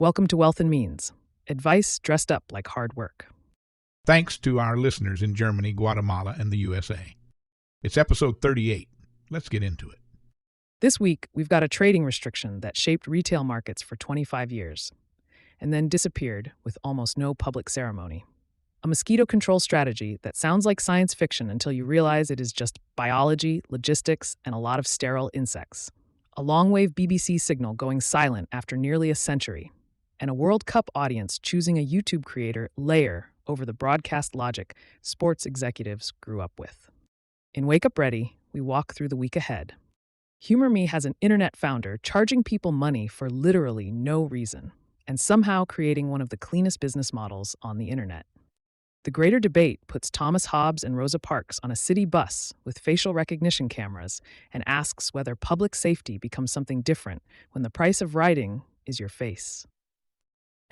Welcome to Wealth and Means, advice dressed up like hard work. Thanks to our listeners in Germany, Guatemala, and the USA. It's episode 38. Let's get into it. This week, we've got a trading restriction that shaped retail markets for 25 years and then disappeared with almost no public ceremony. A mosquito control strategy that sounds like science fiction until you realize it is just biology, logistics, and a lot of sterile insects. A long-wave BBC signal going silent after nearly a century, and a World Cup audience choosing a YouTube creator layer over the broadcast logic sports executives grew up with. In Wake Up Ready, we walk through the week ahead. Humor Me has an internet founder charging people money for literally no reason, and somehow creating one of the cleanest business models on the internet. The Greater Debate puts Thomas Hobbes and Rosa Parks on a city bus with facial recognition cameras and asks whether public safety becomes something different when the price of riding is your face.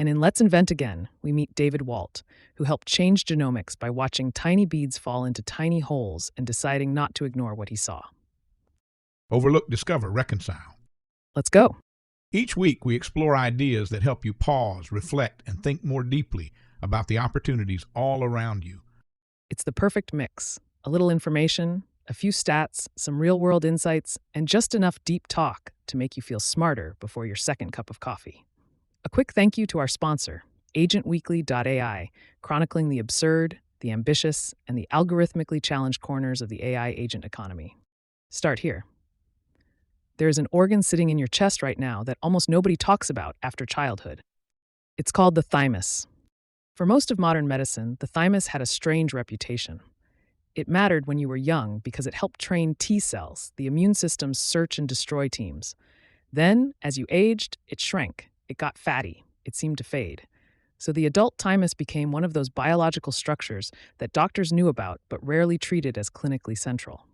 And in Let's Invent Again, we meet David Walt, who helped change genomics by watching tiny beads fall into tiny holes and deciding not to ignore what he saw. Overlook, discover, reconcile. Let's go. Each week, we explore ideas that help you pause, reflect, and think more deeply about the opportunities all around you. It's the perfect mix. A little information, a few stats, some real-world insights, and just enough deep talk to make you feel smarter before your second cup of coffee. A quick thank you to our sponsor, agentweekly.ai, chronicling the absurd, the ambitious, and the algorithmically challenged corners of the AI agent economy. Start here. There is an organ sitting in your chest right now that almost nobody talks about after childhood. It's called the thymus. For most of modern medicine, the thymus had a strange reputation. It mattered when you were young because it helped train T cells, the immune system's search and destroy teams. Then, as you aged, it shrank. It got fatty. It seemed to fade. So the adult thymus became one of those biological structures that doctors knew about but rarely treated as clinically central.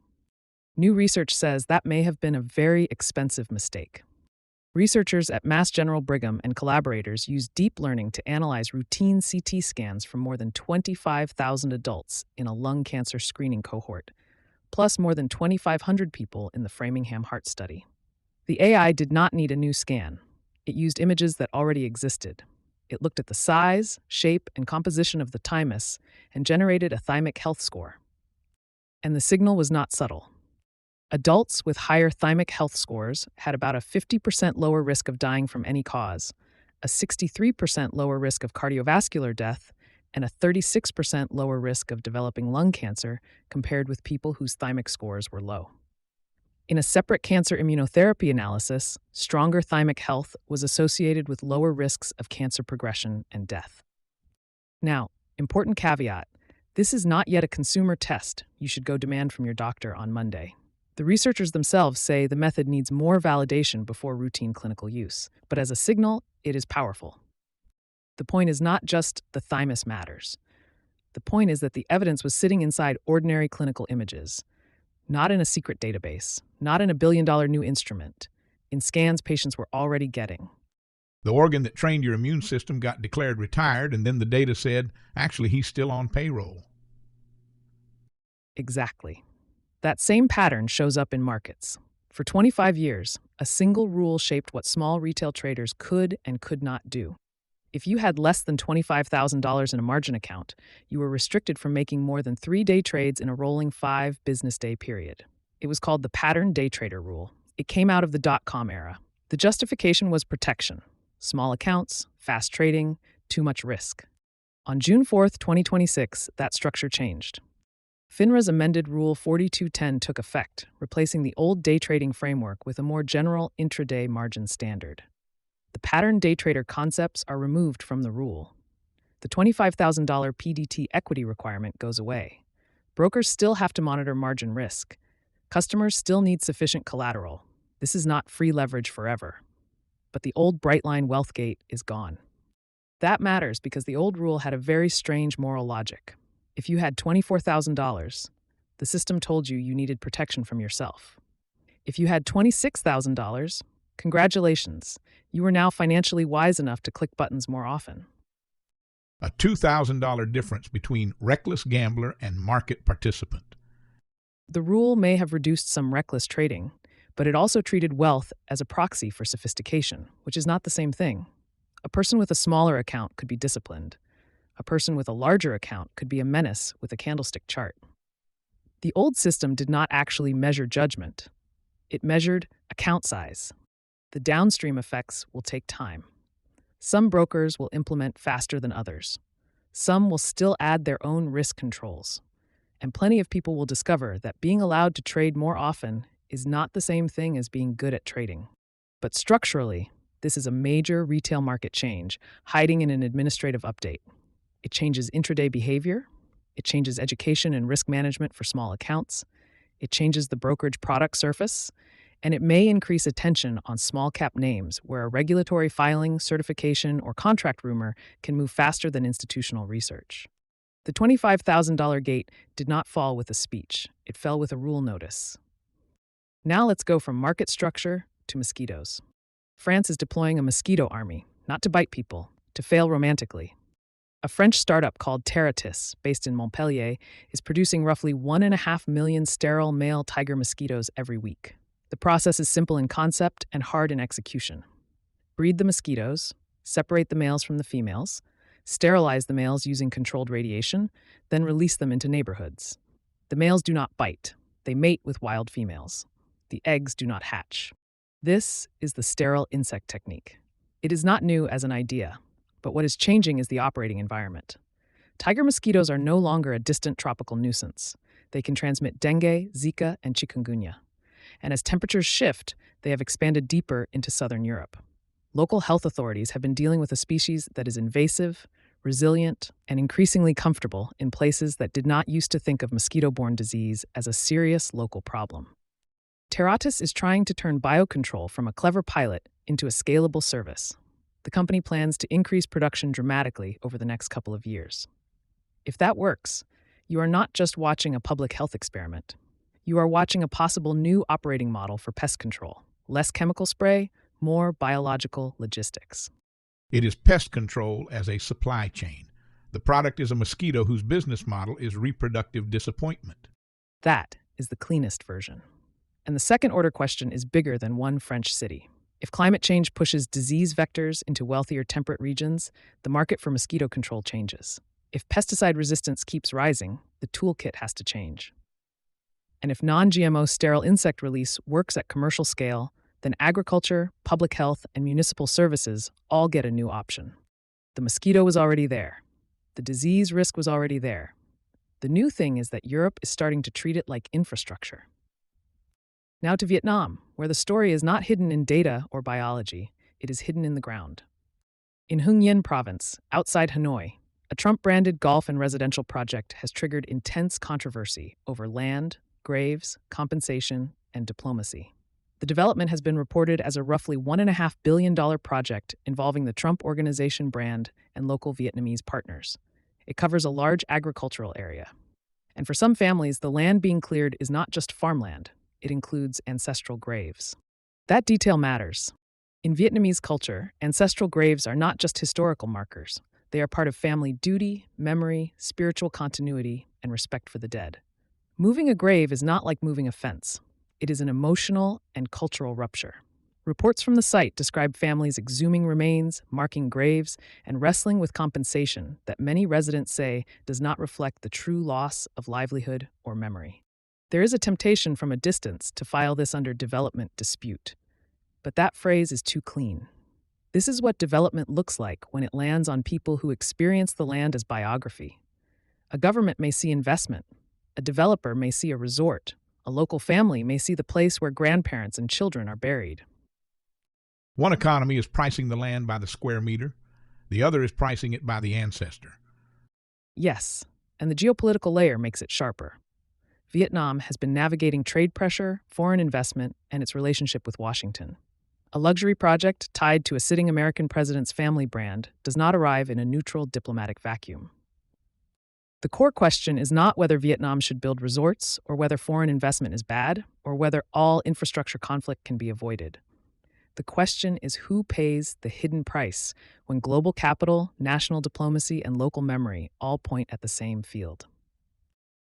New research says that may have been a very expensive mistake. Researchers at Mass General Brigham and collaborators used deep learning to analyze routine CT scans from more than 25,000 adults in a lung cancer screening cohort, plus more than 2,500 people in the Framingham Heart Study. The AI did not need a new scan. It used images that already existed. It looked at the size, shape, and composition of the thymus and generated a thymic health score. And the signal was not subtle. Adults with higher thymic health scores had about a 50% lower risk of dying from any cause, a 63% lower risk of cardiovascular death, and a 36% lower risk of developing lung cancer compared with people whose thymic scores were low. In a separate cancer immunotherapy analysis, stronger thymic health was associated with lower risks of cancer progression and death. Now, important caveat, this is not yet a consumer test you should go demand from your doctor on Monday. The researchers themselves say the method needs more validation before routine clinical use, but as a signal, it is powerful. The point is not just the thymus matters. The point is that the evidence was sitting inside ordinary clinical images, not in a secret database, not in a billion-dollar new instrument, in scans patients were already getting. The organ that trained your immune system got declared retired, and then the data said, actually, he's still on payroll. Exactly. That same pattern shows up in markets. For 25 years, a single rule shaped what small retail traders could and could not do. If you had less than $25,000 in a margin account, you were restricted from making more than 3-day trades in a rolling 5-business-day period. It was called the pattern day trader rule. It came out of the dot-com era. The justification was protection. Small accounts, fast trading, too much risk. On June 4th, 2026, that structure changed. FINRA's amended Rule 4210 took effect, replacing the old day trading framework with a more general intraday margin standard. The pattern day trader concepts are removed from the rule. The $25,000 PDT equity requirement goes away. Brokers still have to monitor margin risk. Customers still need sufficient collateral. This is not free leverage forever. But the old Brightline wealth gate is gone. That matters because the old rule had a very strange moral logic. If you had $24,000, the system told you you needed protection from yourself. If you had $26,000, congratulations, you were now financially wise enough to click buttons more often. A $2,000 difference between reckless gambler and market participant. The rule may have reduced some reckless trading, but it also treated wealth as a proxy for sophistication, which is not the same thing. A person with a smaller account could be disciplined. A person with a larger account could be a menace with a candlestick chart. The old system did not actually measure judgment. It measured account size. The downstream effects will take time. Some brokers will implement faster than others. Some will still add their own risk controls. And plenty of people will discover that being allowed to trade more often is not the same thing as being good at trading. But structurally, this is a major retail market change hiding in an administrative update. It changes intraday behavior. It changes education and risk management for small accounts. It changes the brokerage product surface. And it may increase attention on small cap names where a regulatory filing, certification, or contract rumor can move faster than institutional research. The $25,000 gate did not fall with a speech. It fell with a rule notice. Now let's go from market structure to mosquitoes. France is deploying a mosquito army, not to bite people, to fail romantically. A French startup called Terratis, based in Montpellier, is producing roughly 1.5 million sterile male tiger mosquitoes every week. The process is simple in concept and hard in execution. Breed the mosquitoes, separate the males from the females, sterilize the males using controlled radiation, then release them into neighborhoods. The males do not bite. They mate with wild females. The eggs do not hatch. This is the sterile insect technique. It is not new as an idea, but what is changing is the operating environment. Tiger mosquitoes are no longer a distant tropical nuisance. They can transmit dengue, Zika, and chikungunya. And as temperatures shift, they have expanded deeper into southern Europe. Local health authorities have been dealing with a species that is invasive, resilient, and increasingly comfortable in places that did not used to think of mosquito-borne disease as a serious local problem. Terratis is trying to turn biocontrol from a clever pilot into a scalable service. The company plans to increase production dramatically over the next couple of years. If that works, you are not just watching a public health experiment. You are watching a possible new operating model for pest control. Less chemical spray, more biological logistics. It is pest control as a supply chain. The product is a mosquito whose business model is reproductive disappointment. That is the cleanest version. And the second-order question is bigger than one French city. If climate change pushes disease vectors into wealthier temperate regions, the market for mosquito control changes. If pesticide resistance keeps rising, the toolkit has to change. And if non-GMO sterile insect release works at commercial scale, then agriculture, public health, and municipal services all get a new option. The mosquito was already there. The disease risk was already there. The new thing is that Europe is starting to treat it like infrastructure. Now to Vietnam, where the story is not hidden in data or biology, it is hidden in the ground. In Hưng Yên province, outside Hanoi, a Trump-branded golf and residential project has triggered intense controversy over land, graves, compensation, and diplomacy. The development has been reported as a roughly $1.5 billion project involving the Trump Organization brand and local Vietnamese partners. It covers a large agricultural area. And for some families, the land being cleared is not just farmland. It includes ancestral graves. That detail matters. In Vietnamese culture, ancestral graves are not just historical markers. They are part of family duty, memory, spiritual continuity, and respect for the dead. Moving a grave is not like moving a fence. It is an emotional and cultural rupture. Reports from the site describe families exhuming remains, marking graves, and wrestling with compensation that many residents say does not reflect the true loss of livelihood or memory. There is a temptation from a distance to file this under development dispute, but that phrase is too clean. This is what development looks like when it lands on people who experience the land as biography. A government may see investment. A developer may see a resort. A local family may see the place where grandparents and children are buried. One economy is pricing the land by the square meter. The other is pricing it by the ancestor. Yes, and the geopolitical layer makes it sharper. Vietnam has been navigating trade pressure, foreign investment, and its relationship with Washington. A luxury project tied to a sitting American president's family brand does not arrive in a neutral diplomatic vacuum. The core question is not whether Vietnam should build resorts or whether foreign investment is bad or whether all infrastructure conflict can be avoided. The question is who pays the hidden price when global capital, national diplomacy, and local memory all point at the same field.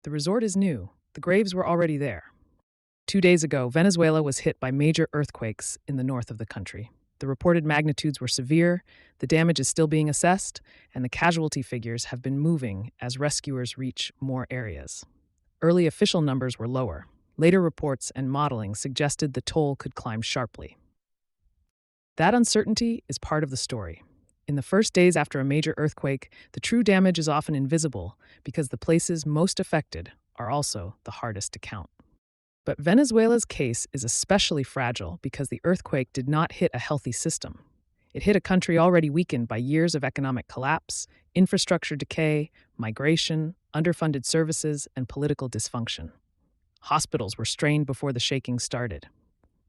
The resort is new. The graves were already there. 2 days ago, Venezuela was hit by major earthquakes in the north of the country. The reported magnitudes were severe, the damage is still being assessed, and the casualty figures have been moving as rescuers reach more areas. Early official numbers were lower. Later reports and modeling suggested the toll could climb sharply. That uncertainty is part of the story. In the first days after a major earthquake, the true damage is often invisible because the places most affected are also the hardest to count. But Venezuela's case is especially fragile because the earthquake did not hit a healthy system. It hit a country already weakened by years of economic collapse, infrastructure decay, migration, underfunded services, and political dysfunction. Hospitals were strained before the shaking started.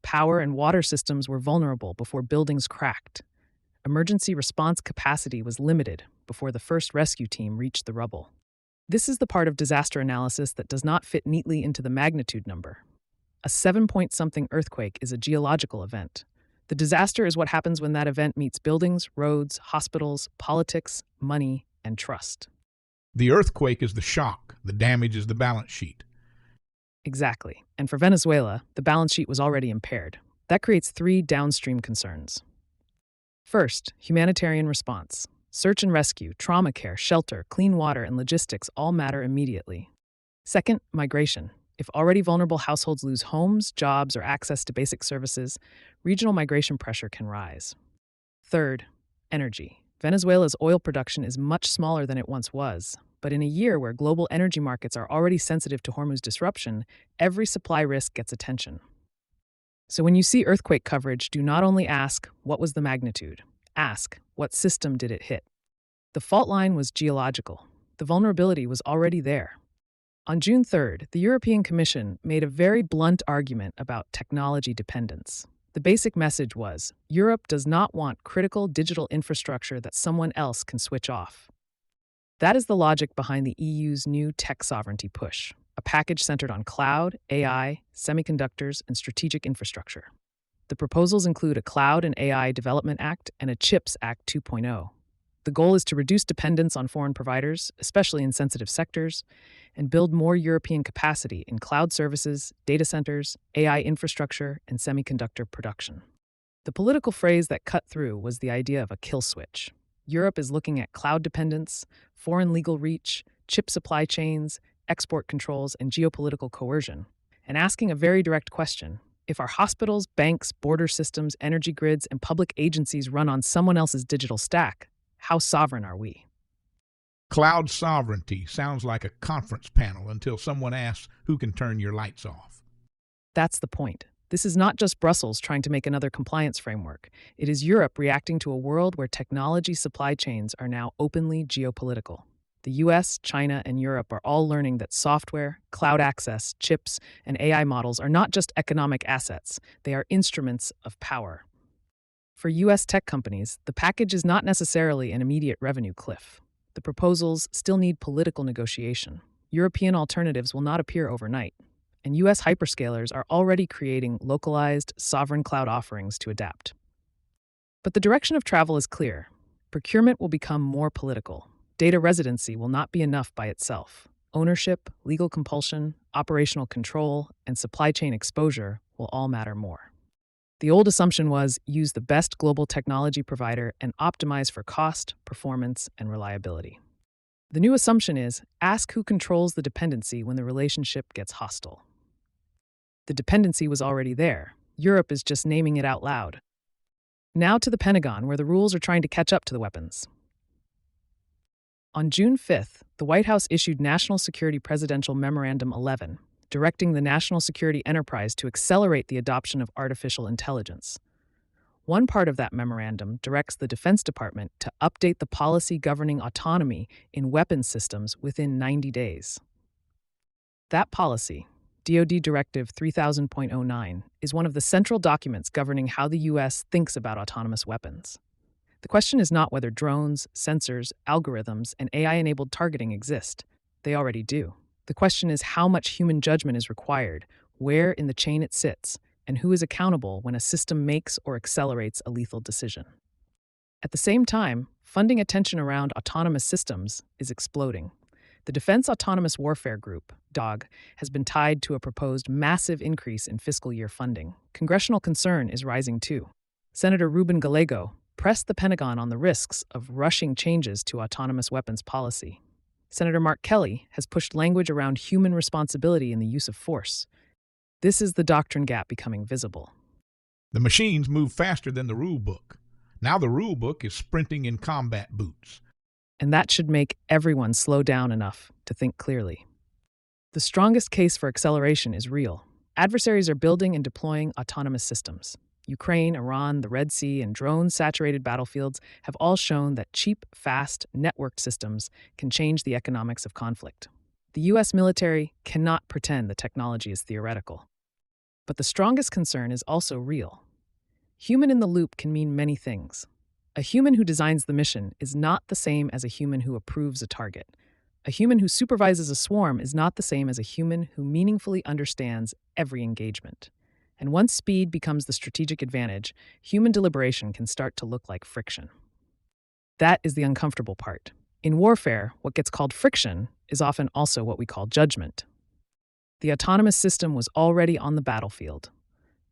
Power and water systems were vulnerable before buildings cracked. Emergency response capacity was limited before the first rescue team reached the rubble. This is the part of disaster analysis that does not fit neatly into the magnitude number. A 7-point-something earthquake is a geological event. The disaster is what happens when that event meets buildings, roads, hospitals, politics, money, and trust. The earthquake is the shock, the damage is the balance sheet. Exactly. And for Venezuela, the balance sheet was already impaired. That creates 3 downstream concerns. First, humanitarian response. Search and rescue, trauma care, shelter, clean water, and logistics all matter immediately. Second, migration. If already vulnerable households lose homes, jobs, or access to basic services, regional migration pressure can rise. Third, energy. Venezuela's oil production is much smaller than it once was, but in a year where global energy markets are already sensitive to Hormuz disruption, every supply risk gets attention. So when you see earthquake coverage, do not only ask, what was the magnitude? Ask, what system did it hit? The fault line was geological. The vulnerability was already there. On June 3rd, the European Commission made a very blunt argument about technology dependence. The basic message was, Europe does not want critical digital infrastructure that someone else can switch off. That is the logic behind the EU's new tech sovereignty push, a package centered on cloud, AI, semiconductors, and strategic infrastructure. The proposals include a Cloud and AI Development Act and a CHIPS Act 2.0. The goal is to reduce dependence on foreign providers, especially in sensitive sectors, and build more European capacity in cloud services, data centers, AI infrastructure, and semiconductor production. The political phrase that cut through was the idea of a kill switch. Europe is looking at cloud dependence, foreign legal reach, chip supply chains, export controls, and geopolitical coercion, and asking a very direct question. If our hospitals, banks, border systems, energy grids, and public agencies run on someone else's digital stack, how sovereign are we? Cloud sovereignty sounds like a conference panel until someone asks who can turn your lights off. That's the point. This is not just Brussels trying to make another compliance framework. It is Europe reacting to a world where technology supply chains are now openly geopolitical. The US, China, and Europe are all learning that software, cloud access, chips, and AI models are not just economic assets, they are instruments of power. For US tech companies, the package is not necessarily an immediate revenue cliff. The proposals still need political negotiation. European alternatives will not appear overnight, and US hyperscalers are already creating localized, sovereign cloud offerings to adapt. But the direction of travel is clear. Procurement will become more political. Data residency will not be enough by itself. Ownership, legal compulsion, operational control, and supply chain exposure will all matter more. The old assumption was use the best global technology provider and optimize for cost, performance, and reliability. The new assumption is ask who controls the dependency when the relationship gets hostile. The dependency was already there. Europe is just naming it out loud. Now to the Pentagon, where the rules are trying to catch up to the weapons. On June 5th, the White House issued National Security Presidential Memorandum 11, directing the national security enterprise to accelerate the adoption of artificial intelligence. One part of that memorandum directs the Defense Department to update the policy governing autonomy in weapons systems within 90 days. That policy, DoD Directive 3000.09, is one of the central documents governing how the U.S. thinks about autonomous weapons. The question is not whether drones, sensors, algorithms, and AI-enabled targeting exist. They already do. The question is how much human judgment is required, where in the chain it sits, and who is accountable when a system makes or accelerates a lethal decision. At the same time, funding attention around autonomous systems is exploding. The Defense Autonomous Warfare Group, DAWG, has been tied to a proposed massive increase in fiscal year funding. Congressional concern is rising too. Senator Ruben Gallego pressed the Pentagon on the risks of rushing changes to autonomous weapons policy. Senator Mark Kelly has pushed language around human responsibility in the use of force. This is the doctrine gap becoming visible. The machines move faster than the rule book. Now the rule book is sprinting in combat boots. And that should make everyone slow down enough to think clearly. The strongest case for acceleration is real. Adversaries are building and deploying autonomous systems. Ukraine, Iran, the Red Sea, and drone-saturated battlefields have all shown that cheap, fast, networked systems can change the economics of conflict. The U.S. military cannot pretend the technology is theoretical. But the strongest concern is also real. Human in the loop can mean many things. A human who designs the mission is not the same as a human who approves a target. A human who supervises a swarm is not the same as a human who meaningfully understands every engagement. And once speed becomes the strategic advantage, human deliberation can start to look like friction. That is the uncomfortable part. In warfare, what gets called friction is often also what we call judgment. The autonomous system was already on the battlefield.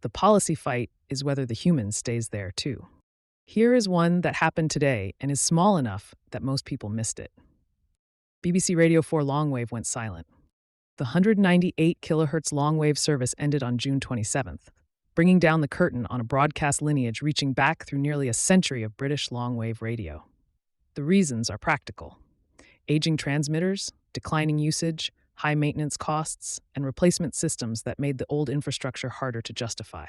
The policy fight is whether the human stays there too. Here is one that happened today and is small enough that most people missed it. BBC Radio 4 longwave went silent. The 198 kilohertz longwave service ended on June 27th, bringing down the curtain on a broadcast lineage reaching back through nearly a century of British longwave radio. The reasons are practical: aging transmitters, declining usage, high maintenance costs, and replacement systems that made the old infrastructure harder to justify.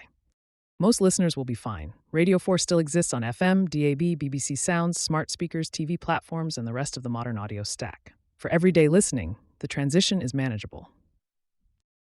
Most listeners will be fine. Radio 4 still exists on FM, DAB, BBC Sounds, smart speakers, TV platforms, and the rest of the modern audio stack. For everyday listening, the transition is manageable.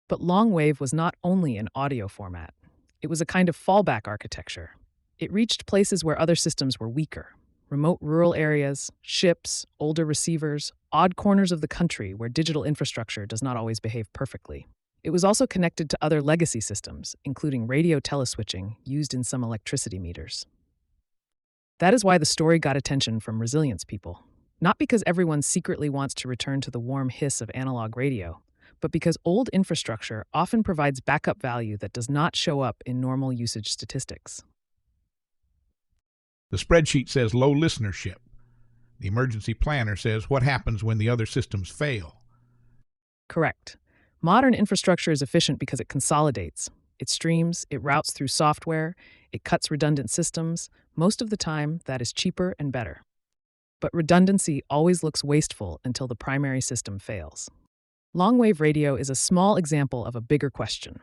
But longwave was not only an audio format. It was a kind of fallback architecture. It reached places where other systems were weaker: remote rural areas, ships, older receivers, odd corners of the country where digital infrastructure does not always behave perfectly. It was also connected to other legacy systems, including radio teleswitching used in some electricity meters. That is why the story got attention from resilience people. Not because everyone secretly wants to return to the warm hiss of analog radio, but because old infrastructure often provides backup value that does not show up in normal usage statistics. The spreadsheet says low listenership. The emergency planner says what happens when the other systems fail. Correct. Modern infrastructure is efficient because it consolidates. It streams, it routes through software, it cuts redundant systems. Most of the time, that is cheaper and better. But redundancy always looks wasteful until the primary system fails. Longwave radio is a small example of a bigger question.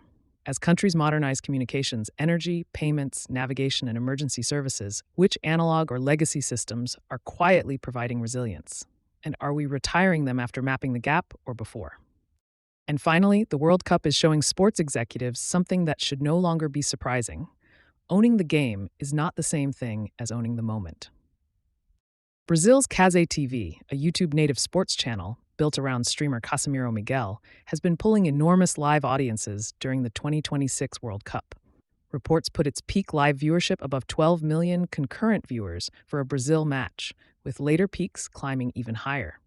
As countries modernize communications, energy, payments, navigation, and emergency services, which analog or legacy systems are quietly providing resilience? And are we retiring them after mapping the gap or before? And finally, the World Cup is showing sports executives something that should no longer be surprising. Owning the game is not the same thing as owning the moment. Brazil's CazéTV, a YouTube native sports channel built around streamer Casemiro Miguel, has been pulling enormous live audiences during the 2026 World Cup. Reports put its peak live viewership above 12 million concurrent viewers for a Brazil match, with later peaks climbing even higher.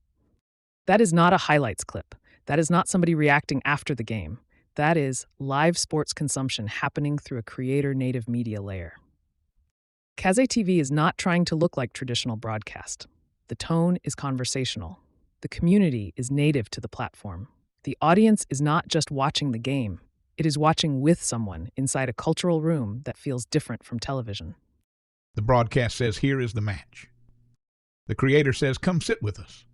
That is not a highlights clip. That is not somebody reacting after the game. That is live sports consumption happening through a creator-native media layer. CazéTV is not trying to look like traditional broadcast. The tone is conversational. The community is native to the platform. The audience is not just watching the game. It is watching with someone inside a cultural room that feels different from television. The broadcast says, "Here is the match." The creator says, "Come sit with us."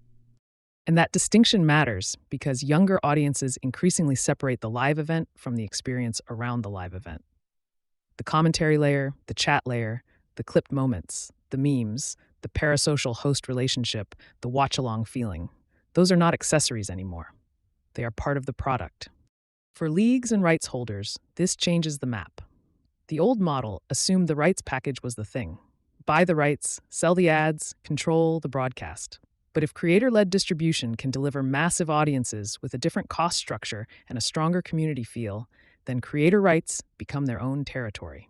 And that distinction matters because younger audiences increasingly separate the live event from the experience around the live event. The commentary layer, the chat layer, the clipped moments, the memes, the parasocial host relationship, the watch-along feeling. Those are not accessories anymore. They are part of the product. For leagues and rights holders, this changes the map. The old model assumed the rights package was the thing. Buy the rights, sell the ads, control the broadcast. But if creator-led distribution can deliver massive audiences with a different cost structure and a stronger community feel, then creator rights become their own territory.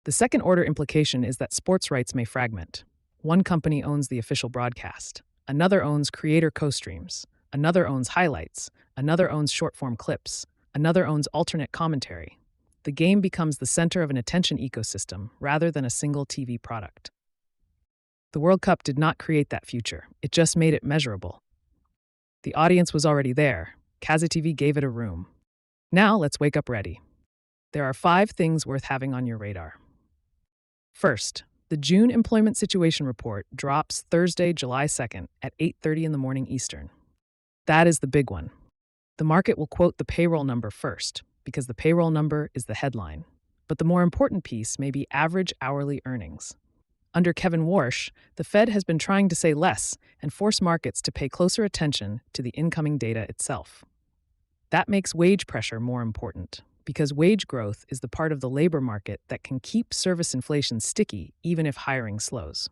The second-order implication is that sports rights may fragment. One company owns the official broadcast. Another owns creator co-streams. Another owns highlights. Another owns short-form clips. Another owns alternate commentary. The game becomes the center of an attention ecosystem rather than a single TV product. The World Cup did not create that future, it just made it measurable. The audience was already there. CazéTV gave it a room. Now let's wake up ready. There are 5 things worth having on your radar. First, the June Employment Situation Report drops Thursday, July 2nd at 8:30 in the morning Eastern. That is the big one. The market will quote the payroll number first, because the payroll number is the headline. But the more important piece may be average hourly earnings. Under Kevin Warsh, the Fed has been trying to say less and force markets to pay closer attention to the incoming data itself. That makes wage pressure more important, because wage growth is the part of the labor market that can keep service inflation sticky even if hiring slows.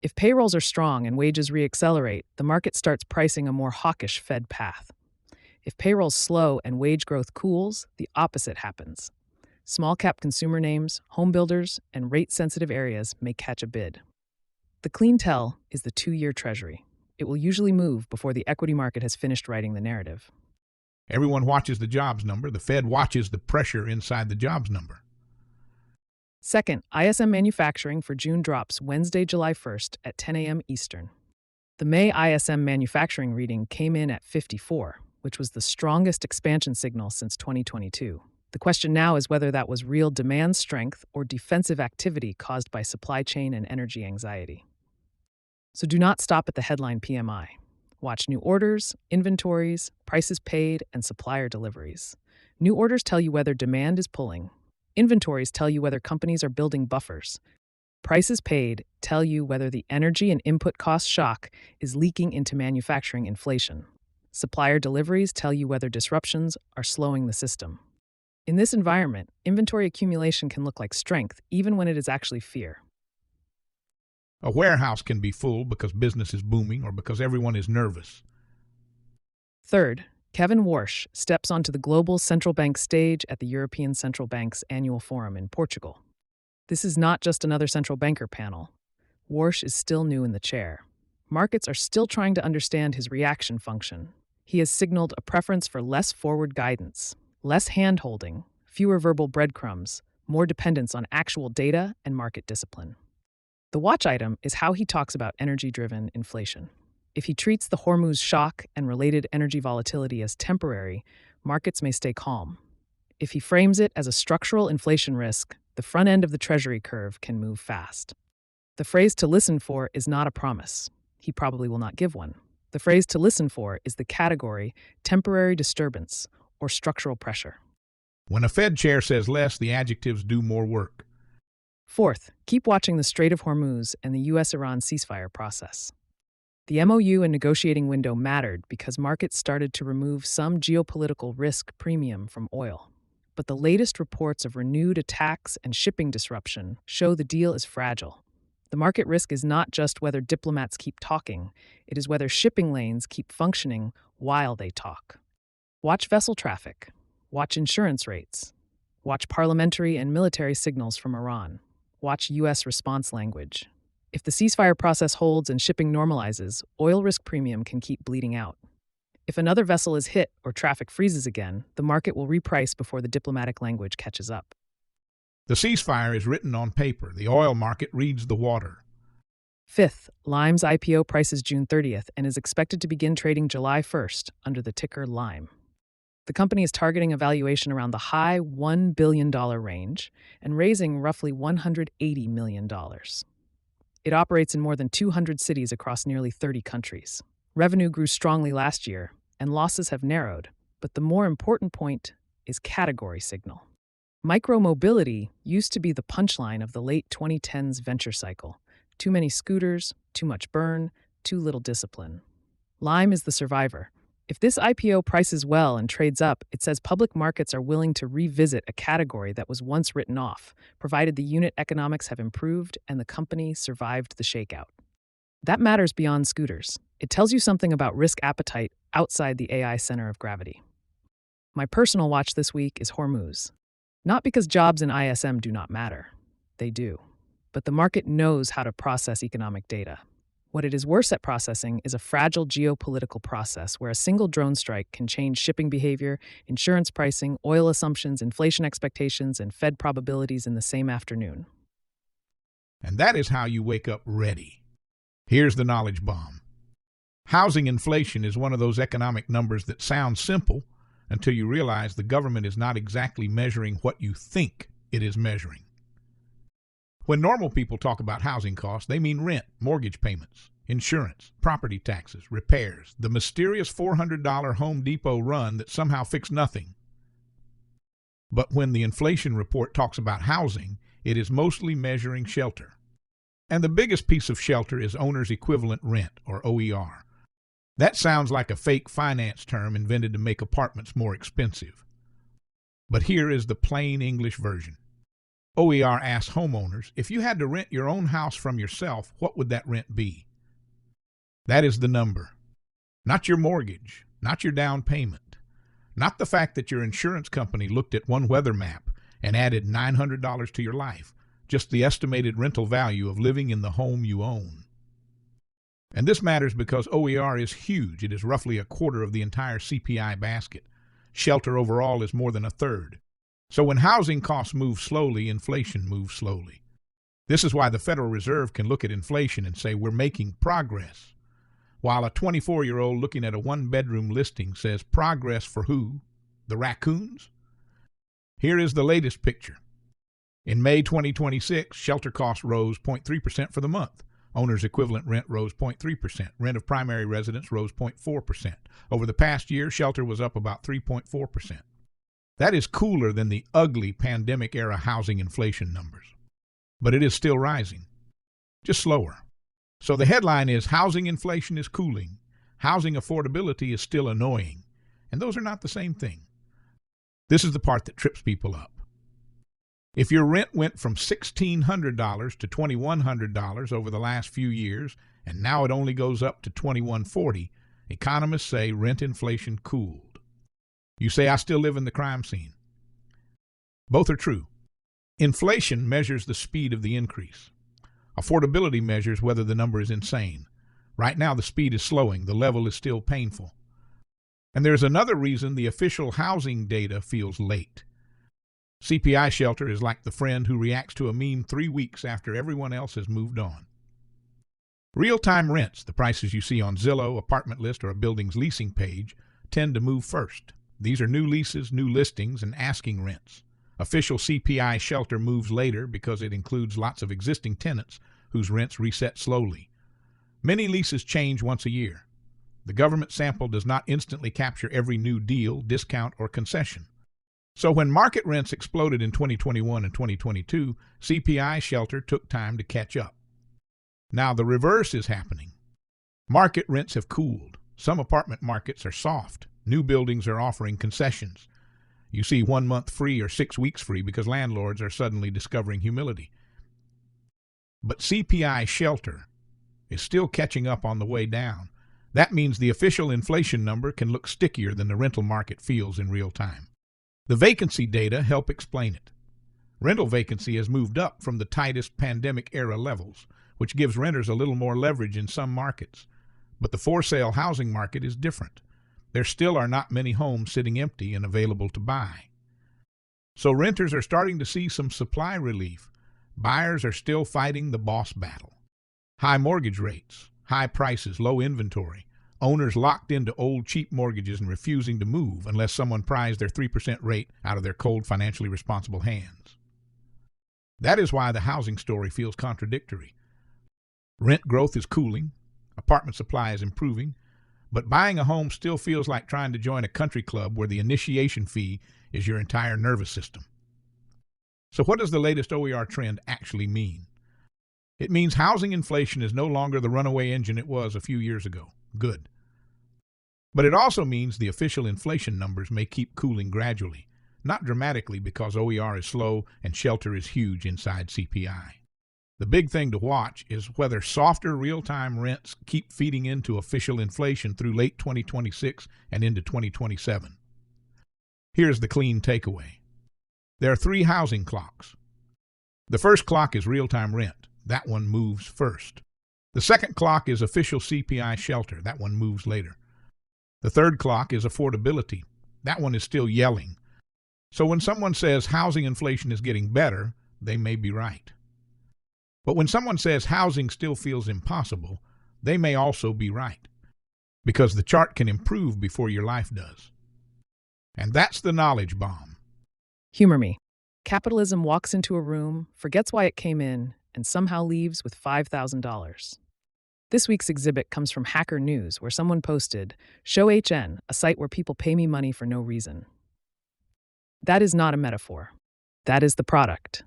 If payrolls are strong and wages reaccelerate, the market starts pricing a more hawkish Fed path. If payrolls slow and wage growth cools, the opposite happens. Small-cap consumer names, home builders, and rate-sensitive areas may catch a bid. The clean tell is the 2-year Treasury. It will usually move before the equity market has finished writing the narrative. Everyone watches the jobs number. The Fed watches the pressure inside the jobs number. Second, ISM Manufacturing for June drops Wednesday, July 1st at 10 a.m. Eastern. The May ISM Manufacturing reading came in at 54, which was the strongest expansion signal since 2022. The question now is whether that was real demand strength or defensive activity caused by supply chain and energy anxiety. So do not stop at the headline PMI. Watch new orders, inventories, prices paid, and supplier deliveries. New orders tell you whether demand is pulling. Inventories tell you whether companies are building buffers. Prices paid tell you whether the energy and input cost shock is leaking into manufacturing inflation. Supplier deliveries tell you whether disruptions are slowing the system. In this environment, inventory accumulation can look like strength, even when it is actually fear. A warehouse can be full because business is booming or because everyone is nervous. Third, Kevin Warsh steps onto the global central bank stage at the European Central Bank's annual forum in Portugal. This is not just another central banker panel. Warsh is still new in the chair. Markets are still trying to understand his reaction function. He has signaled a preference for less forward guidance, less hand-holding, fewer verbal breadcrumbs, more dependence on actual data and market discipline. The watch item is how he talks about energy-driven inflation. If he treats the Hormuz shock and related energy volatility as temporary, markets may stay calm. If he frames it as a structural inflation risk, the front end of the Treasury curve can move fast. The phrase to listen for is not a promise. He probably will not give one. The phrase to listen for is the category temporary disturbance or structural pressure. When a Fed chair says less, the adjectives do more work. Fourth, keep watching the Strait of Hormuz and the U.S.-Iran ceasefire process. The MOU and negotiating window mattered because markets started to remove some geopolitical risk premium from oil. But the latest reports of renewed attacks and shipping disruption show the deal is fragile. The market risk is not just whether diplomats keep talking, it is whether shipping lanes keep functioning while they talk. Watch vessel traffic. Watch insurance rates. Watch parliamentary and military signals from Iran. Watch U.S. response language. If the ceasefire process holds and shipping normalizes, oil risk premium can keep bleeding out. If another vessel is hit or traffic freezes again, the market will reprice before the diplomatic language catches up. The ceasefire is written on paper. The oil market reads the water. Fifth, Lime's IPO prices June 30th and is expected to begin trading July 1st under the ticker Lime. The company is targeting a valuation around the high $1 billion range and raising roughly $180 million. It operates in more than 200 cities across nearly 30 countries. Revenue grew strongly last year, and losses have narrowed, but the more important point is category signal. Micromobility used to be the punchline of the late 2010s venture cycle. Too many scooters, too much burn, too little discipline. Lime is the survivor. If this IPO prices well and trades up, it says public markets are willing to revisit a category that was once written off, provided the unit economics have improved and the company survived the shakeout. That matters beyond scooters. It tells you something about risk appetite outside the AI center of gravity. My personal watch this week is Hormuz. Not because jobs in ISM do not matter. They do. But the market knows how to process economic data. What it is worse at processing is a fragile geopolitical process where a single drone strike can change shipping behavior, insurance pricing, oil assumptions, inflation expectations, and Fed probabilities in the same afternoon. And that is how you wake up ready. Here's the knowledge bomb. Housing inflation is one of those economic numbers that sound simple until you realize the government is not exactly measuring what you think it is measuring. When normal people talk about housing costs, they mean rent, mortgage payments, insurance, property taxes, repairs, the mysterious $400 Home Depot run that somehow fixed nothing. But when the inflation report talks about housing, it is mostly measuring shelter. And the biggest piece of shelter is owner's equivalent rent, or OER. That sounds like a fake finance term invented to make apartments more expensive. But here is the plain English version. OER asks homeowners, if you had to rent your own house from yourself, what would that rent be? That is the number. Not your mortgage, not your down payment, not the fact that your insurance company looked at one weather map and added $900 to your life, just the estimated rental value of living in the home you own. And this matters because OER is huge. It is roughly a quarter of the entire CPI basket. Shelter overall is more than a third. So when housing costs move slowly, inflation moves slowly. This is why the Federal Reserve can look at inflation and say we're making progress, while a 24-year-old looking at a one-bedroom listing says progress for who? The raccoons? Here is the latest picture. In May 2026, shelter costs rose 0.3% for the month. Owner's equivalent rent rose 0.3%. Rent of primary residence rose 0.4%. Over the past year, shelter was up about 3.4%. That is cooler than the ugly pandemic-era housing inflation numbers. But it is still rising, just slower. So the headline is housing inflation is cooling. Housing affordability is still annoying. And those are not the same thing. This is the part that trips people up. If your rent went from $1,600 to $2,100 over the last few years, and now it only goes up to $2,140, economists say rent inflation cooled. You say, I still live in the crime scene. Both are true. Inflation measures the speed of the increase. Affordability measures whether the number is insane. Right now, the speed is slowing. The level is still painful. And there's another reason the official housing data feels late. CPI shelter is like the friend who reacts to a meme 3 weeks after everyone else has moved on. Real-time rents, the prices you see on Zillow, Apartment List, or a building's leasing page, tend to move first. These are new leases, new listings, and asking rents. Official CPI shelter moves later because it includes lots of existing tenants whose rents reset slowly. Many leases change once a year. The government sample does not instantly capture every new deal, discount, or concession. So when market rents exploded in 2021 and 2022, CPI shelter took time to catch up. Now the reverse is happening. Market rents have cooled. Some apartment markets are soft. New buildings are offering concessions. You see 1 month free or 6 weeks free because landlords are suddenly discovering humility. But CPI shelter is still catching up on the way down. That means the official inflation number can look stickier than the rental market feels in real time. The vacancy data help explain it. Rental vacancy has moved up from the tightest pandemic-era levels, which gives renters a little more leverage in some markets. But the for-sale housing market is different. There still are not many homes sitting empty and available to buy. So renters are starting to see some supply relief. Buyers are still fighting the boss battle. High mortgage rates, high prices, low inventory, owners locked into old cheap mortgages and refusing to move unless someone pries their 3% rate out of their cold, financially responsible hands. That is why the housing story feels contradictory. Rent growth is cooling, apartment supply is improving, but buying a home still feels like trying to join a country club where the initiation fee is your entire nervous system. So what does the latest OER trend actually mean? It means housing inflation is no longer the runaway engine it was a few years ago. Good. But it also means the official inflation numbers may keep cooling gradually, not dramatically because OER is slow and shelter is huge inside CPI. The big thing to watch is whether softer real-time rents keep feeding into official inflation through late 2026 and into 2027. Here's the clean takeaway. There are 3 housing clocks. The first clock is real-time rent. That one moves first. The second clock is official CPI shelter. That one moves later. The third clock is affordability. That one is still yelling. So when someone says housing inflation is getting better, they may be right. But when someone says housing still feels impossible, they may also be right, because the chart can improve before your life does. And that's the knowledge bomb. Humor me. Capitalism walks into a room, forgets why it came in, and somehow leaves with $5,000. This week's exhibit comes from Hacker News, where someone posted, "Show HN, a site where people pay me money for no reason." That is not a metaphor. That is the product.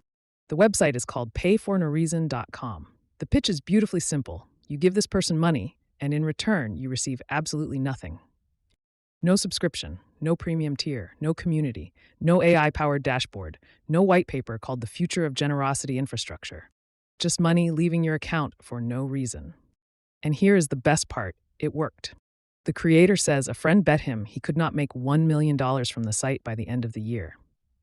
The website is called payfornoreason.com. The pitch is beautifully simple. You give this person money, and in return, you receive absolutely nothing. No subscription, no premium tier, no community, no AI-powered dashboard, no white paper called the Future of Generosity Infrastructure. Just money leaving your account for no reason. And here is the best part. It worked. The creator says a friend bet him he could not make $1 million from the site by the end of the year.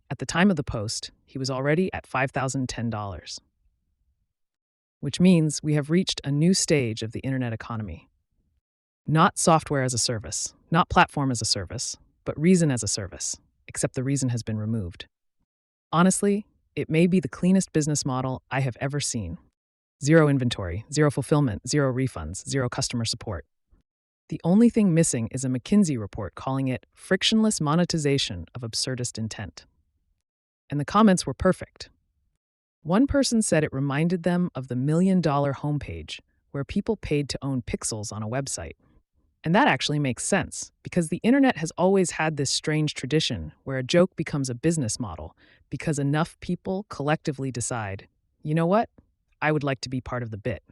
At the time of the post, he was already at $5,010. Which means we have reached a new stage of the internet economy. Not software as a service, not platform as a service, but reason as a service, except the reason has been removed. Honestly, it may be the cleanest business model I have ever seen. Zero inventory, zero fulfillment, zero refunds, zero customer support. The only thing missing is a McKinsey report calling it frictionless monetization of absurdist intent. And the comments were perfect. One person said it reminded them of the $1 million homepage, where people paid to own pixels on a website. And that actually makes sense, because the internet has always had this strange tradition where a joke becomes a business model because enough people collectively decide, you know what? I would like to be part of the bit.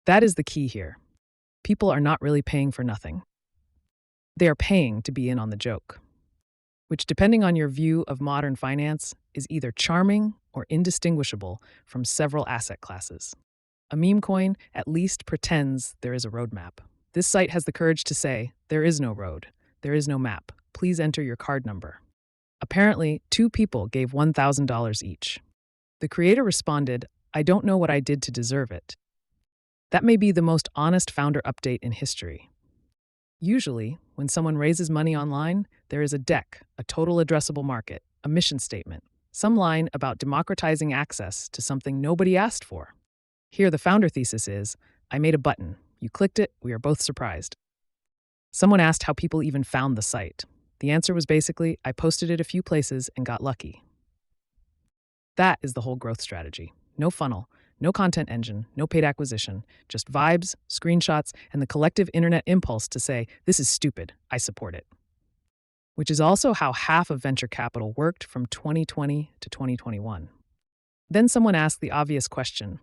That is the key here. People are not really paying for nothing. They are paying to be in on the joke, which, depending on your view of modern finance, is either charming or indistinguishable from several asset classes. A meme coin at least pretends there is a roadmap. This site has the courage to say, there is no road, there is no map, please enter your card number. Apparently, 2 people gave $1,000 each. The creator responded, I don't know what I did to deserve it. That may be the most honest founder update in history. Usually, when someone raises money online, there is a deck, a total addressable market, a mission statement, some line about democratizing access to something nobody asked for. Here, the founder thesis is, I made a button. You clicked it, we are both surprised. Someone asked how people even found the site. The answer was basically, I posted it a few places and got lucky. That is the whole growth strategy. No funnel, no content engine, no paid acquisition, just vibes, screenshots, and the collective internet impulse to say, this is stupid, I support it. Which is also how half of venture capital worked from 2020 to 2021. Then someone asked the obvious question,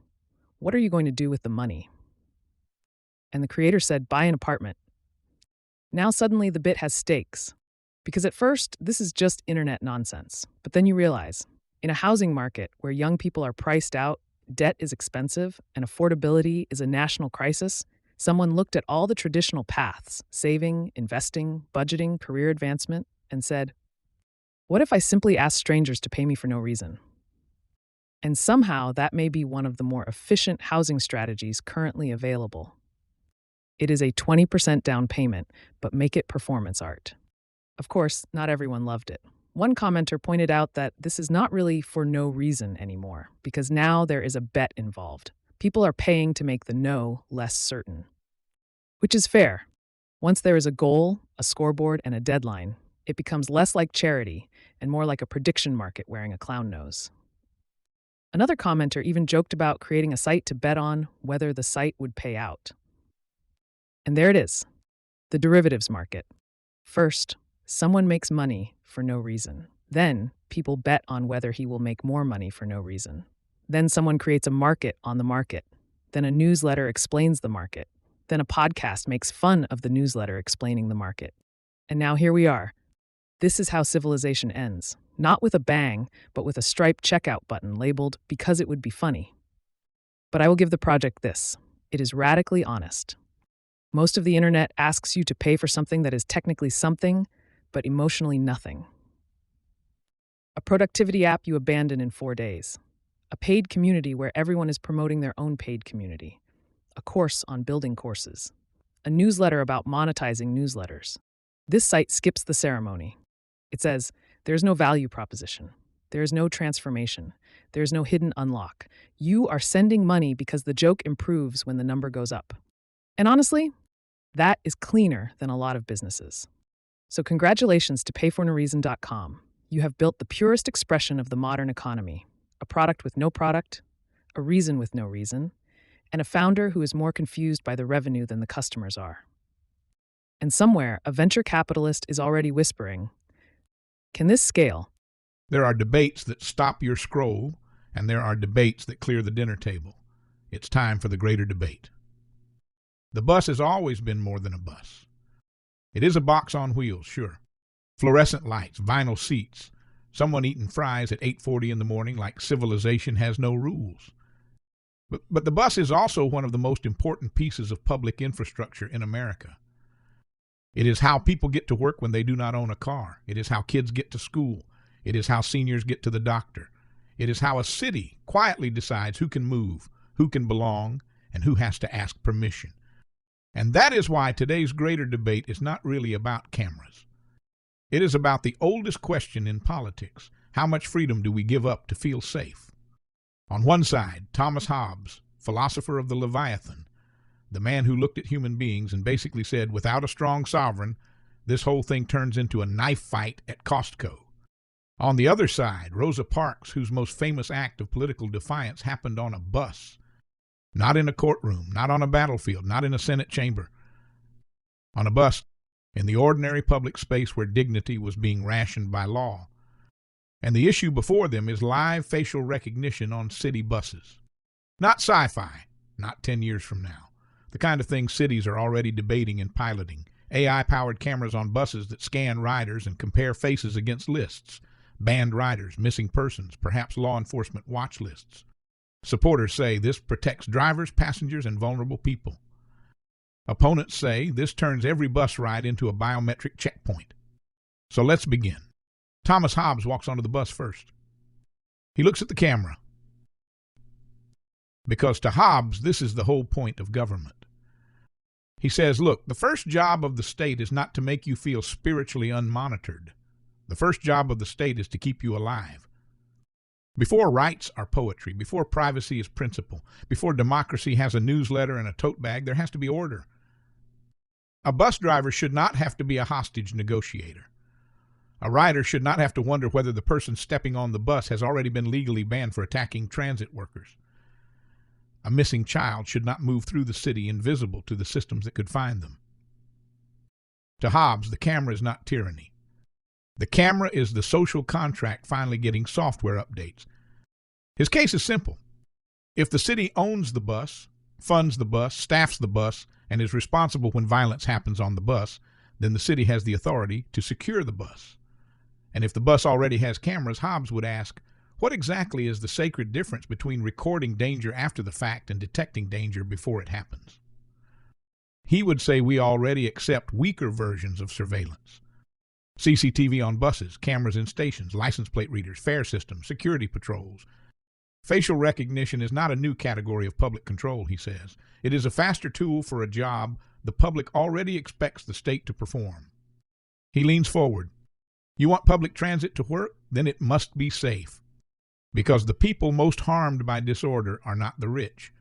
what are you going to do with the money? And the creator said, buy an apartment. Now suddenly the bit has stakes. Because at first, this is just internet nonsense. But then you realize, in a housing market where young people are priced out, debt is expensive, and affordability is a national crisis, someone looked at all the traditional paths, saving, investing, budgeting, career advancement, and said, what if I simply ask strangers to pay me for no reason? And somehow that may be one of the more efficient housing strategies currently available. It is a 20% down payment, but make it performance art. Of course, not everyone loved it. One commenter pointed out that this is not really for no reason anymore, because now there is a bet involved. People are paying to make the no less certain. Which is fair. Once there is a goal, a scoreboard, and a deadline, it becomes less like charity and more like a prediction market wearing a clown nose. Another commenter even joked about creating a site to bet on whether the site would pay out. And there it is, the derivatives market. First, someone makes money for no reason. Then, people bet on whether he will make more money for no reason. Then someone creates a market on the market. Then a newsletter explains the market. Then a podcast makes fun of the newsletter explaining the market. And now here we are. This is how civilization ends. Not with a bang, but with a striped checkout button labeled because it would be funny. But I will give the project this. It is radically honest. Most of the internet asks you to pay for something that is technically something, but emotionally nothing. A productivity app you abandon in 4 days. A paid community where everyone is promoting their own paid community. a course on building courses, a newsletter about monetizing newsletters. This site skips the ceremony. It says, there's no value proposition. There's no transformation. There's no hidden unlock. You are sending money because the joke improves when the number goes up. And honestly, that is cleaner than a lot of businesses. So congratulations to payfornoreason.com. You have built the purest expression of the modern economy, a product with no product, a reason with no reason, and a founder who is more confused by the revenue than the customers are. And somewhere, a venture capitalist is already whispering, can this scale? There are debates that stop your scroll, and there are debates that clear the dinner table. It's time for the greater debate. The bus has always been more than a bus. It is a box on wheels, sure. Fluorescent lights, vinyl seats, someone eating fries at 8:40 in the morning like civilization has no rules. But the bus is also one of the most important pieces of public infrastructure in America. It is how people get to work when they do not own a car. It is how kids get to school. It is how seniors get to the doctor. It is how a city quietly decides who can move, who can belong, and who has to ask permission. And that is why today's greater debate is not really about cameras. It is about the oldest question in politics. How much freedom do we give up to feel safe? On one side, Thomas Hobbes, philosopher of the Leviathan, the man who looked at human beings and basically said, without a strong sovereign, this whole thing turns into a knife fight at Costco. On the other side, Rosa Parks, whose most famous act of political defiance happened on a bus. Not in a courtroom, not on a battlefield, not in a Senate chamber. On a bus, in the ordinary public space where dignity was being rationed by law. And the issue before them is live facial recognition on city buses. Not sci-fi, not 10 years from now. The kind of thing cities are already debating and piloting. AI-powered cameras on buses that scan riders and compare faces against lists. Banned riders, missing persons, perhaps law enforcement watch lists. Supporters say this protects drivers, passengers, and vulnerable people. Opponents say this turns every bus ride into a biometric checkpoint. So let's begin. Thomas Hobbes walks onto the bus first. He looks at the camera. Because to Hobbes, this is the whole point of government. He says, look, the first job of the state is not to make you feel spiritually unmonitored. The first job of the state is to keep you alive. Before rights are poetry, before privacy is principle, before democracy has a newsletter and a tote bag, there has to be order. A bus driver should not have to be a hostage negotiator. A rider should not have to wonder whether the person stepping on the bus has already been legally banned for attacking transit workers. A missing child should not move through the city invisible to the systems that could find them. To Hobbes, the camera is not tyranny. The camera is the social contract finally getting software updates. His case is simple. If the city owns the bus, funds the bus, staffs the bus, and is responsible when violence happens on the bus, then the city has the authority to secure the bus. And if the bus already has cameras, Hobbes would ask, what exactly is the sacred difference between recording danger after the fact and detecting danger before it happens? He would say we already accept weaker versions of surveillance. CCTV on buses, cameras in stations, license plate readers, fare systems, security patrols. Facial recognition is not a new category of public control, he says. It is a faster tool for a job the public already expects the state to perform. He leans forward. You want public transit to work? Then it must be safe. Because the people most harmed by disorder are not the rich.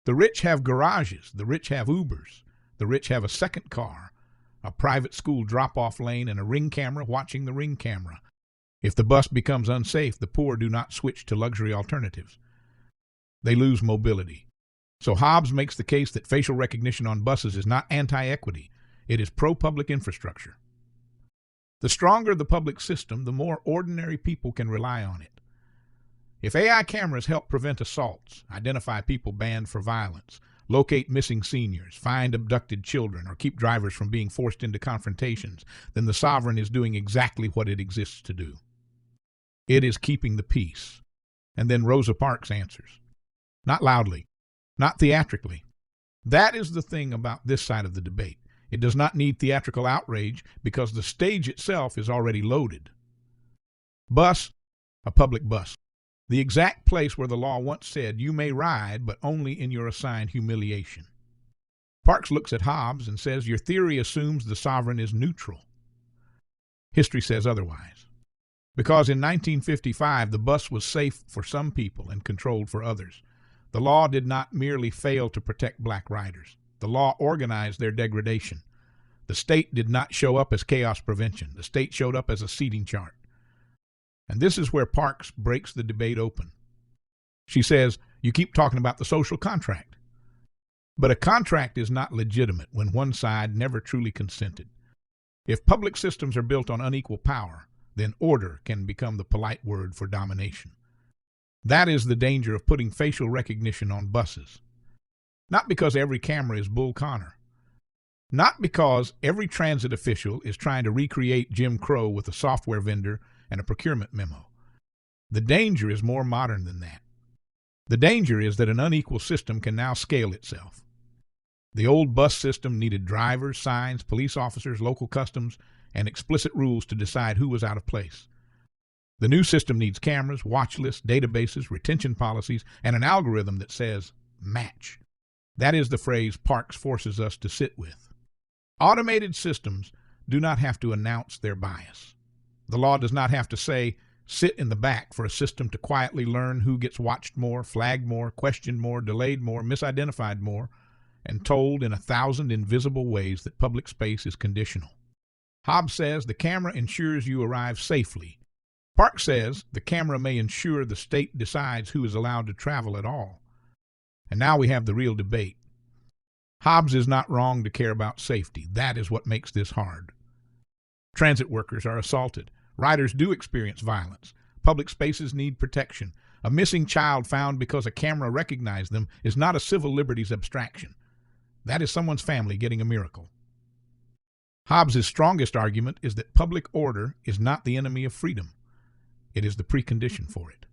The rich have garages. The rich have Ubers. The rich have a second car, a private school drop-off lane, and a ring camera watching the ring camera. If the bus becomes unsafe, the poor do not switch to luxury alternatives. They lose mobility. So Hobbes makes the case that facial recognition on buses is not anti-equity. It is pro-public infrastructure. The stronger the public system, the more ordinary people can rely on it. If AI cameras help prevent assaults, identify people banned for violence, locate missing seniors, find abducted children, or keep drivers from being forced into confrontations, then the sovereign is doing exactly what it exists to do. It is keeping the peace. And then Rosa Parks answers. Not loudly, not theatrically. That is the thing about this side of the debate. It does not need theatrical outrage because the stage itself is already loaded. Bus, a public bus. the exact place where the law once said you may ride, but only in your assigned humiliation. Parks looks at Hobbes and says your theory assumes the sovereign is neutral. History says otherwise. Because in 1955 the bus was safe for some people and controlled for others. The law did not merely fail to protect black riders. The law organized their degradation. The state did not show up as chaos prevention. The state showed up as a seating chart. And this is where Parks breaks the debate open. She says, you keep talking about the social contract. But a contract is not legitimate when one side never truly consented. If public systems are built on unequal power, then order can become the polite word for domination. That is the danger of putting facial recognition on buses. Not because every camera is Bull Connor. Not because every transit official is trying to recreate Jim Crow with a software vendor and a procurement memo. The danger is more modern than that. The danger is that an unequal system can now scale itself. The old bus system needed drivers, signs, police officers, local customs, and explicit rules to decide who was out of place. The new system needs cameras, watch lists, databases, retention policies, and an algorithm that says, match. That is the phrase Parks forces us to sit with. Automated systems do not have to announce their bias. The law does not have to say, sit in the back for a system to quietly learn who gets watched more, flagged more, questioned more, delayed more, misidentified more, and told in 1,000 invisible ways that public space is conditional. Hobbes says the camera ensures you arrive safely. Parks says the camera may ensure the state decides who is allowed to travel at all. And now we have the real debate. Hobbes is not wrong to care about safety. That is what makes this hard. Transit workers are assaulted. Riders do experience violence. Public spaces need protection. A missing child found because a camera recognized them is not a civil liberties abstraction. That is someone's family getting a miracle. Hobbes' strongest argument is that public order is not the enemy of freedom. It is the precondition for it.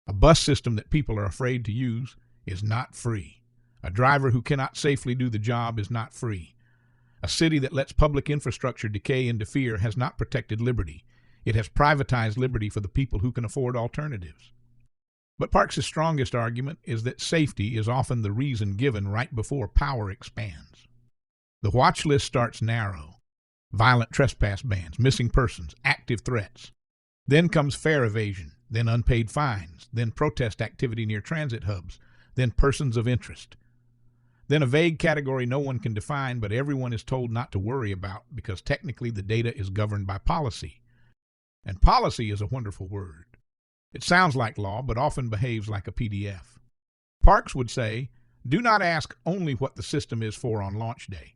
A bus system that people are afraid to use is not free. A driver who cannot safely do the job is not free. A city that lets public infrastructure decay into fear has not protected liberty. It has privatized liberty for the people who can afford alternatives. But Parks' strongest argument is that safety is often the reason given right before power expands. The watch list starts narrow. Violent trespass bans, missing persons, active threats. Then comes fare evasion, then unpaid fines, then protest activity near transit hubs, then persons of interest. Then a vague category no one can define, but everyone is told not to worry about because technically the data is governed by policy. And policy is a wonderful word. It sounds like law, but often behaves like a PDF. Parks would say, do not ask only what the system is for on launch day.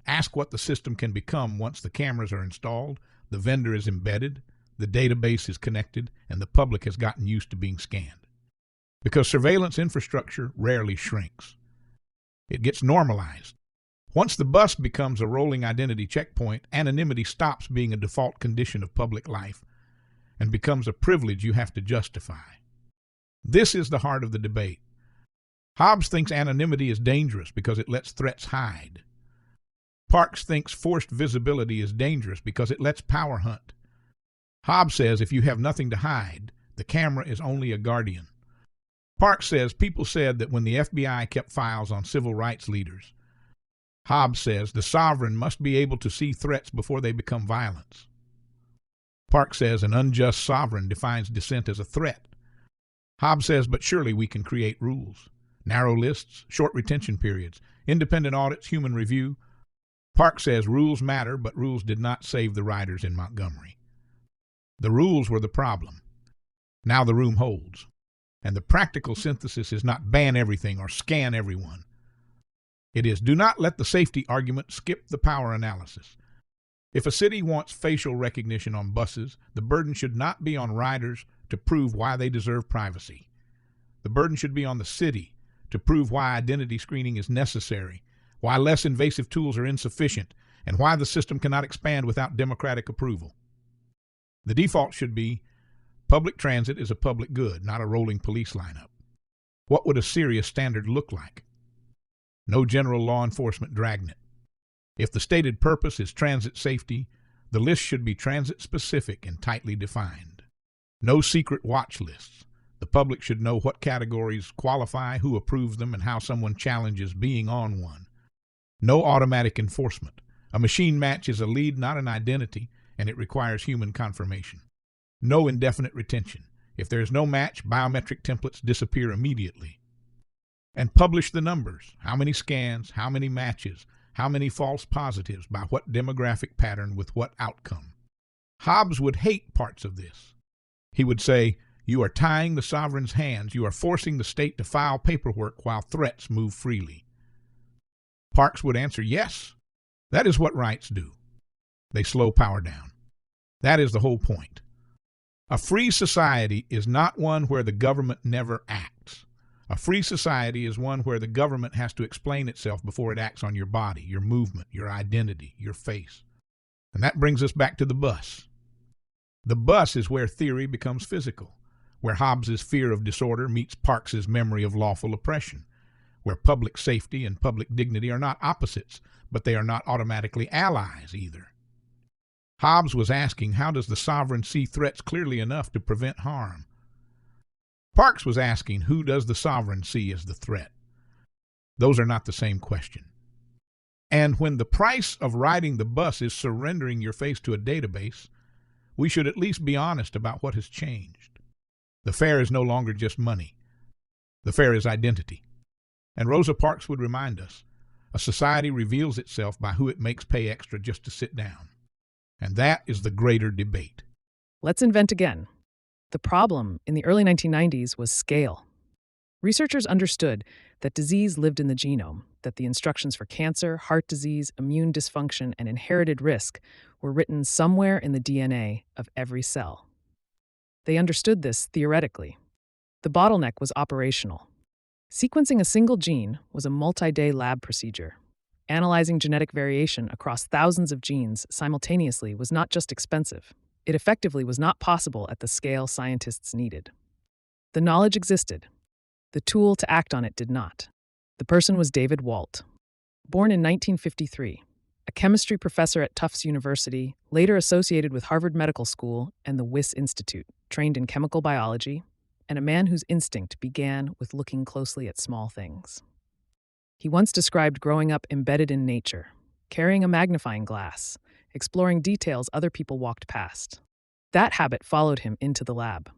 Ask what the system can become once the cameras are installed, the vendor is embedded, the database is connected, and the public has gotten used to being scanned. Because surveillance infrastructure rarely shrinks. It gets normalized. Once the bus becomes a rolling identity checkpoint, anonymity stops being a default condition of public life and becomes a privilege you have to justify. This is the heart of the debate. Hobbes thinks anonymity is dangerous because it lets threats hide. Parks thinks forced visibility is dangerous because it lets power hunt. Hobbes says if you have nothing to hide, the camera is only a guardian. Parks says people said that when the FBI kept files on civil rights leaders. Hobbes says the sovereign must be able to see threats before they become violence. Parks says an unjust sovereign defines dissent as a threat. Hobbes says, but surely we can create rules. Narrow lists, short retention periods, independent audits, human review. Parks says rules matter, but rules did not save the riders in Montgomery. The rules were the problem. Now the room holds. And the practical synthesis is not ban everything or scan everyone. It is do not let the safety argument skip the power analysis. If a city wants facial recognition on buses, the burden should not be on riders to prove why they deserve privacy. The burden should be on the city to prove why identity screening is necessary, why less invasive tools are insufficient, and why the system cannot expand without democratic approval. The default should be public transit is a public good, not a rolling police lineup. What would a serious standard look like? No general law enforcement dragnet. If the stated purpose is transit safety, the list should be transit specific and tightly defined. No secret watch lists. The public should know what categories qualify, who approves them, and how someone challenges being on one. No automatic enforcement. A machine match is a lead, not an identity, and it requires human confirmation. No indefinite retention. If there is no match, biometric templates disappear immediately. And publish the numbers. How many scans, how many matches, how many false positives, by what demographic pattern, with what outcome. Hobbes would hate parts of this. He would say, "You are tying the sovereign's hands. You are forcing the state to file paperwork while threats move freely." Parks would answer, "Yes, that is what rights do. They slow power down. That is the whole point. A free society is not one where the government never acts. A free society is one where the government has to explain itself before it acts on your body, your movement, your identity, your face." And that brings us back to the bus. The bus is where theory becomes physical, where Hobbes's fear of disorder meets Parks's memory of lawful oppression, where public safety and public dignity are not opposites, but they are not automatically allies either. Hobbes was asking, how does the sovereign see threats clearly enough to prevent harm? Parks was asking, who does the sovereign see as the threat? Those are not the same question. And when the price of riding the bus is surrendering your face to a database, we should at least be honest about what has changed. The fare is no longer just money. The fare is identity. And Rosa Parks would remind us, a society reveals itself by who it makes pay extra just to sit down. And that is the greater debate. Let's invent again. The problem in the early 1990s was scale. Researchers understood that disease lived in the genome, that the instructions for cancer, heart disease, immune dysfunction, and inherited risk were written somewhere in the DNA of every cell. They understood this theoretically. The bottleneck was operational. Sequencing a single gene was a multi-day lab procedure. Analyzing genetic variation across thousands of genes simultaneously was not just expensive. It effectively was not possible at the scale scientists needed. The knowledge existed. The tool to act on it did not. The person was David Walt. Born in 1953, a chemistry professor at Tufts University, later associated with Harvard Medical School and the Wyss Institute, trained in chemical biology, and a man whose instinct began with looking closely at small things. He once described growing up embedded in nature, carrying a magnifying glass, exploring details other people walked past. That habit followed him into the lab.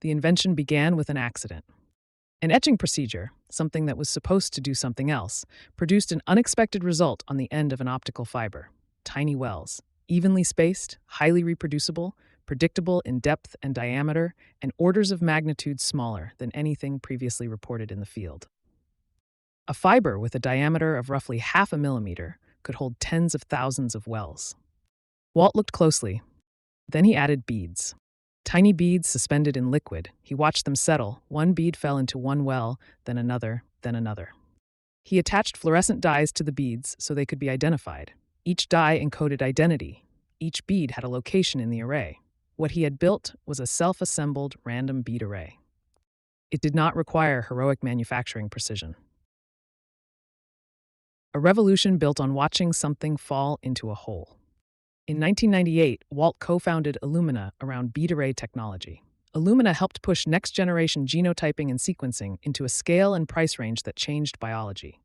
The invention began with an accident. An etching procedure, something that was supposed to do something else, produced an unexpected result on the end of an optical fiber. Tiny wells, evenly spaced, highly reproducible, predictable in depth and diameter, and orders of magnitude smaller than anything previously reported in the field. A fiber with a diameter of roughly 0.5 millimeter could hold tens of thousands of wells. Walt looked closely. Then he added beads. Tiny beads suspended in liquid. He watched them settle. One bead fell into one well, then another, then another. He attached fluorescent dyes to the beads so they could be identified. Each dye encoded identity. Each bead had a location in the array. What he had built was a self-assembled random bead array. It did not require heroic manufacturing precision. A revolution built on watching something fall into a hole. In 1998, Walt co-founded Illumina around bead array technology. Illumina helped push next-generation genotyping and sequencing into a scale and price range that changed biology.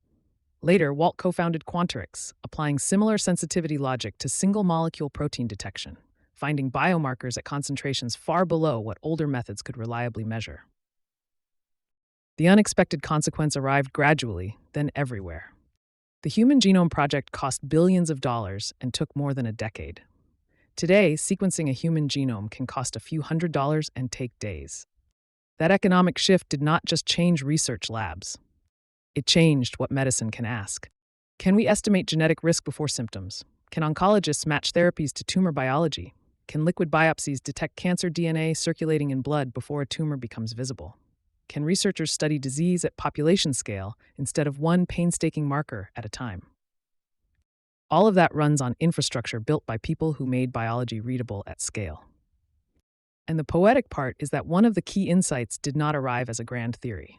Later, Walt co-founded Quanterix, applying similar sensitivity logic to single-molecule protein detection, finding biomarkers at concentrations far below what older methods could reliably measure. The unexpected consequence arrived gradually, then everywhere. The Human Genome Project cost billions of dollars and took more than a decade. Today, sequencing a human genome can cost a few $100s and take days. That economic shift did not just change research labs. It changed what medicine can ask. Can we estimate genetic risk before symptoms? Can oncologists match therapies to tumor biology? Can liquid biopsies detect cancer DNA circulating in blood before a tumor becomes visible? Can researchers study disease at population scale instead of one painstaking marker at a time? All of that runs on infrastructure built by people who made biology readable at scale. And the poetic part is that one of the key insights did not arrive as a grand theory.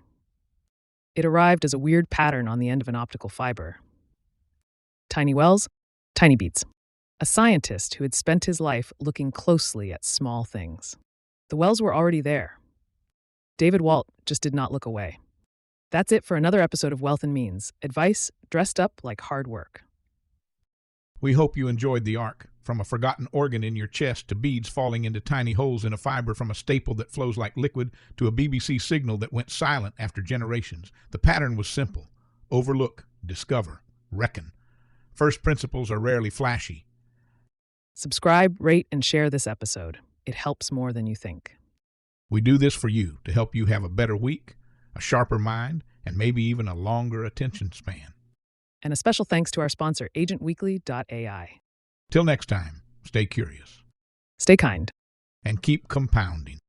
It arrived as a weird pattern on the end of an optical fiber. Tiny wells, tiny beads. A scientist who had spent his life looking closely at small things. The wells were already there. David Walt just did not look away. That's it for another episode of Wealth and Means, advice dressed up like hard work. We hope you enjoyed the arc, from a forgotten organ in your chest to beads falling into tiny holes in a fiber from a staple that flows like liquid to a BBC signal that went silent after generations. The pattern was simple: overlook, discover, reckon. First principles are rarely flashy. Subscribe, rate, and share this episode. It helps more than you think. We do this for you, to help you have a better week, a sharper mind, and maybe even a longer attention span. And a special thanks to our sponsor, agentweekly.ai. Till next time, stay curious Stay kind. and keep compounding.